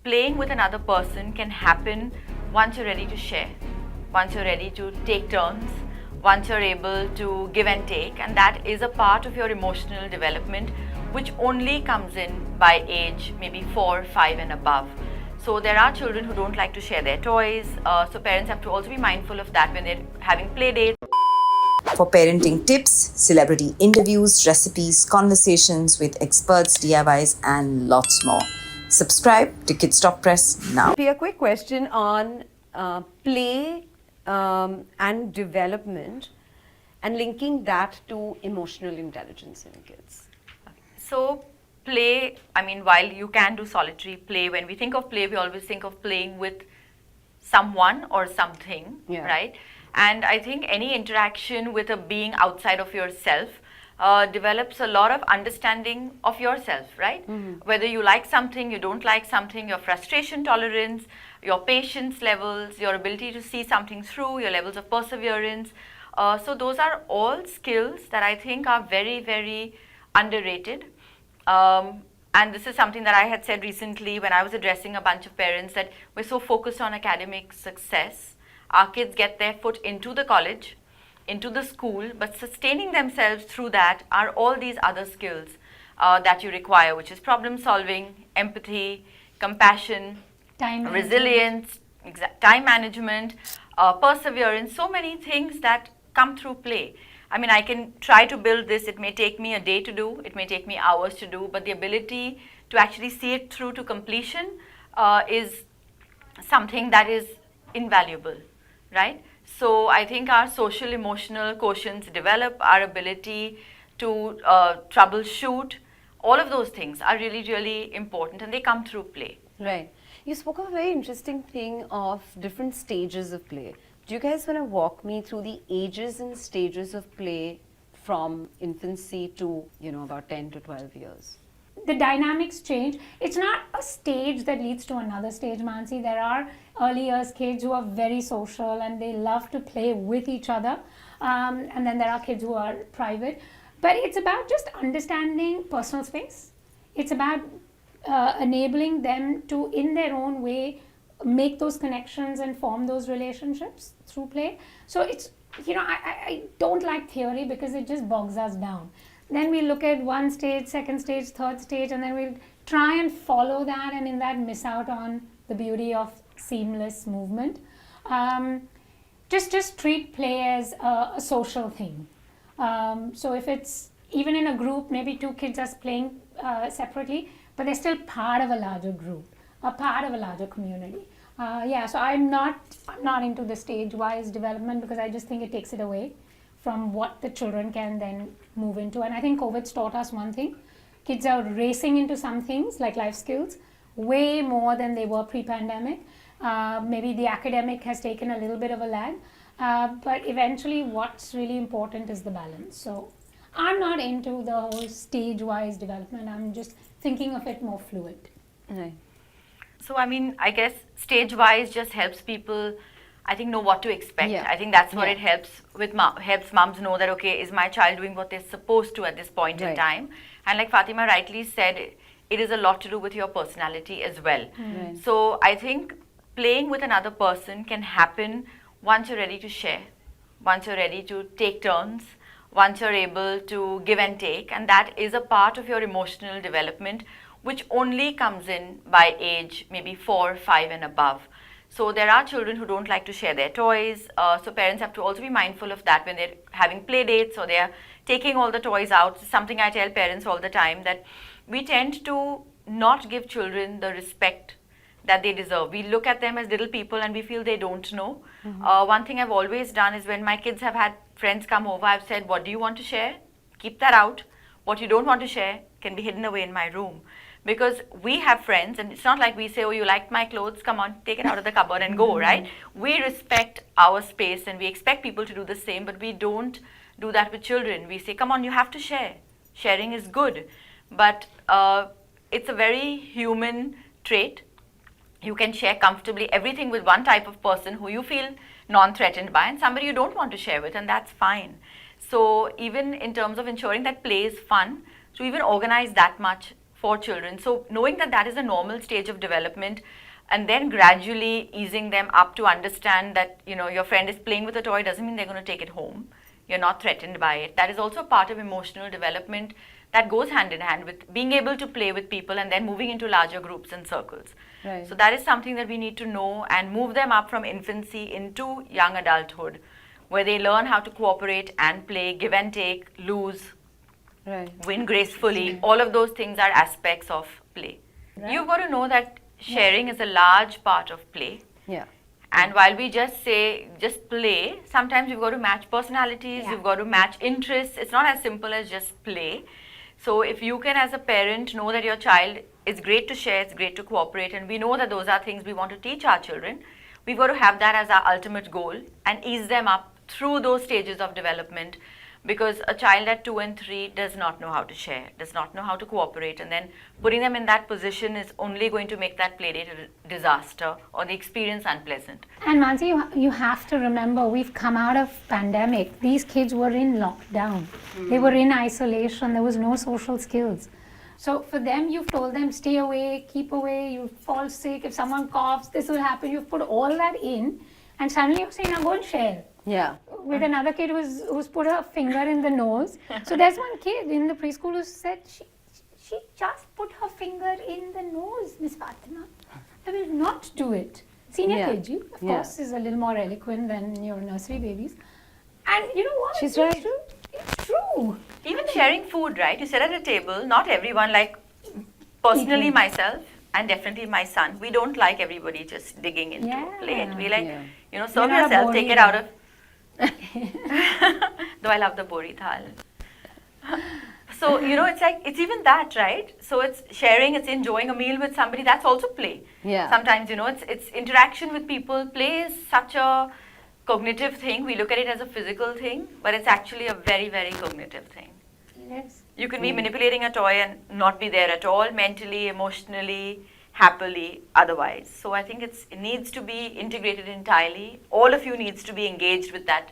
playing with another person can happen once you're ready to share, once you're ready to take turns, once you're able to give and take, and that is a part of your emotional development which only comes in by age maybe 4, 5 and above. So there are children who don't like to share their toys, so parents have to also be mindful of that when they're having play dates. For parenting tips, celebrity interviews, recipes, conversations with experts, DIYs, and lots more. Subscribe to Kids Talk Press now. A quick question on play and development and linking that to emotional intelligence in kids. So play, I mean, while you can do solitary play, when we think of play, we always think of playing with someone or something, right? And I think any interaction with a being outside of yourself develops a lot of understanding of yourself, right? Whether you like something, you don't like something, your frustration tolerance, your patience levels, your ability to see something through, your levels of perseverance. So those are all skills that I think are very, very underrated. And this is something that I had said recently when I was addressing a bunch of parents, that we're so focused on academic success. Our kids get their foot into the college, into the school, but sustaining themselves through that are all these other skills that you require, which is problem solving, empathy, compassion, resilience, time management, perseverance, so many things that come through play. I mean, I can try to build this, it may take me a day to do, it may take me hours to do, but the ability to actually see it through to completion is something that is invaluable, right? So I think our social emotional quotients develop, our ability to troubleshoot, all of those things are really, really important, and they come through play. Right. You spoke of a very interesting thing of different stages of play. Do you guys want to walk me through the ages and stages of play from infancy to, about 10 to 12 years? The dynamics change. It's not a stage that leads to another stage, Mansi. There are early years kids who are very social and they love to play with each other. And then there are kids who are private. But it's about just understanding personal space. It's about enabling them to, in their own way, make those connections and form those relationships through play. So it's, I don't like theory because it just bogs us down. Then we look at one stage, second stage, third stage, and then we'll try and follow that, and in that miss out on the beauty of seamless movement. Just treat play as a social thing. So if it's even in a group, maybe two kids are playing separately, but they're still part of a larger group, a part of a larger community. So I'm not into the stage-wise development because I just think it takes it away from what the children can then move into. And I think COVID's taught us one thing. Kids are racing into some things like life skills way more than they were pre-pandemic. Maybe the academic has taken a little bit of a lag, but eventually what's really important is the balance. So I'm not into the whole stage-wise development. I'm just thinking of it more fluid. Right. So I mean, I guess stage-wise just helps people, I think, know what to expect. Yeah. I think that's what it helps with helps moms know that, okay, is my child doing what they're supposed to at this point in time? And like Fatima rightly said, it is a lot to do with your personality as well. Right. So I think playing with another person can happen once you're ready to share, once you're ready to take turns, once you're able to give and take, and that is a part of your emotional development which only comes in by age maybe 4, 5 and above. So there are children who don't like to share their toys, so parents have to also be mindful of that when they're having play dates or they're taking all the toys out. It's something I tell parents all the time, that we tend to not give children the respect that they deserve. We look at them as little people and we feel they don't know. One thing I've always done is when my kids have had friends come over, I've said, what do you want to share? Keep that out. What you don't want to share can be hidden away in my room. Because we have friends, and it's not like we say, oh, you liked my clothes, come on, take it out of the cupboard and go, right? We respect our space and we expect people to do the same, but we don't do that with children. We say, come on, you have to share. Sharing is good. But it's a very human trait. You can share comfortably everything with one type of person who you feel non-threatened by, and somebody you don't want to share with, and that's fine. So even in terms of ensuring that play is fun, to even organize that much for children. So knowing that that is a normal stage of development, and then gradually easing them up to understand that, you know, your friend is playing with a toy doesn't mean they're going to take it home. You're not threatened by it. That is also a part of emotional development that goes hand in hand with being able to play with people and then moving into larger groups and circles. Right. So that is something that we need to know and move them up from infancy into young adulthood, where they learn how to cooperate and play, give and take, lose, Right. win gracefully. All of those things are aspects of play. You've got to know that sharing is a large part of play. Yeah. And while we just say, just play, sometimes you've got to match personalities, Yeah. you've got to match interests. It's not as simple as just play. So if you can, as a parent, know that your child, it's great to share, it's great to cooperate, and we know that those are things we want to teach our children, we've got to have that as our ultimate goal and ease them up through those stages of development. Because a child at 2 and 3 does not know how to share, does not know how to cooperate, and then putting them in that position is only going to make that play date a disaster or the experience unpleasant. And Mansi, you have to remember, we've come out of pandemic. These kids were in lockdown. They were in isolation. There was no social skills. So for them, you've told them, stay away, keep away, you fall sick, if someone coughs, this will happen. You've put all that in, and suddenly you're saying, now go and share. Yeah. With another kid who's put her finger in the nose. So there's one kid in the preschool who said she just put her finger in the nose, Miss Fatima. I will not do it. Senior Yeah. KG, of Yeah. course, is a little more eloquent than your nursery babies. And you know what? She's It's right. true. It's true. Even sharing food, right? You sit at a table, not everyone, like personally myself and definitely my son, we don't like everybody just digging into a plate. We like, Yeah. you know, serve not a yourself, bori take it out of. Though I love the bori thal. So, you know, it's like, it's even that, right? So it's sharing, it's enjoying a meal with somebody, that's also play. Yeah. Sometimes, you know, it's interaction with people. Play is such a cognitive thing. We look at it as a physical thing, but it's actually a very, very cognitive thing. Yes. You can be manipulating a toy and not be there at all, mentally, emotionally, happily, otherwise. So I think it needs to be integrated entirely. All of you needs to be engaged with that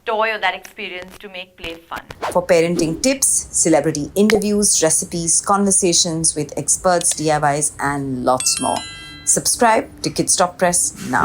toy or that experience to make play fun. For parenting tips, celebrity interviews, recipes, conversations with experts, DIYs, and lots more. Subscribe to Kids Talk Press now.